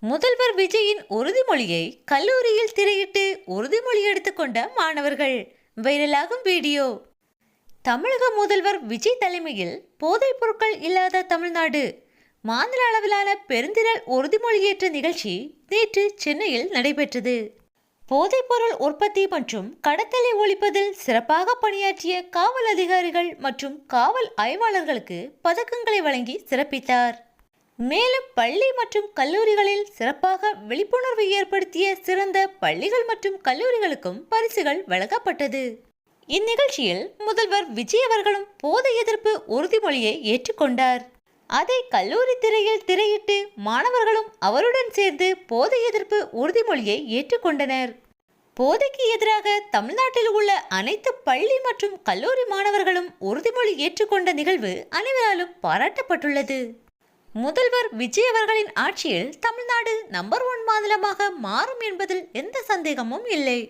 முதல்வர் விஜயின் உறுதிமொழியை கல்லூரியில் திரையிட்டு உறுதிமொழி எடுத்துக்கொண்ட மாணவர்கள். வைரலாகும் வீடியோ. தமிழக முதல்வர் விஜய் தலைமையில் போதைப் பொருட்கள் இல்லாத தமிழ்நாடு மாநில அளவிலான பெருந்திரள் உறுதிமொழியேற்ற நிகழ்ச்சி நேற்று சென்னையில் நடைபெற்றது. போதைப்பொருள் உற்பத்தி மற்றும் கடத்தலை ஒழிப்பதில் சிறப்பாக பணியாற்றிய காவல் அதிகாரிகள் மற்றும் காவல் ஆய்வாளர்களுக்கு பதக்கங்களை வழங்கி சிறப்பித்தார். மேலும் பள்ளி மற்றும் கல்லூரிகளில் சிறப்பாக விழிப்புணர்வு ஏற்படுத்திய சிறந்த பள்ளிகள் மற்றும் கல்லூரிகளுக்கும் பரிசுகள் வழங்கப்பட்டது. இந்நிகழ்ச்சியில் முதல்வர் விஜய் அவர்களும் போதை எதிர்ப்பு உறுதிமொழியை ஏற்றுக்கொண்டார். அதை கல்லூரி திரையில் திரையிட்டு மாணவர்களும் அவருடன் சேர்ந்து போதை எதிர்ப்பு உறுதிமொழியை ஏற்றுக்கொண்டனர். போதைக்கு எதிராக தமிழ்நாட்டில் உள்ள அனைத்து பள்ளி மற்றும் கல்லூரி மாணவர்களும் உறுதிமொழி ஏற்றுக்கொண்ட நிகழ்வு அனைவராலும் பாராட்டப்பட்டுள்ளது. முதல்வர் விஜய் அவர்களின் ஆட்சியில் தமிழ்நாடு நம்பர் 1 மாநிலமாக மாறும் என்பதில் எந்த சந்தேகமும் இல்லை.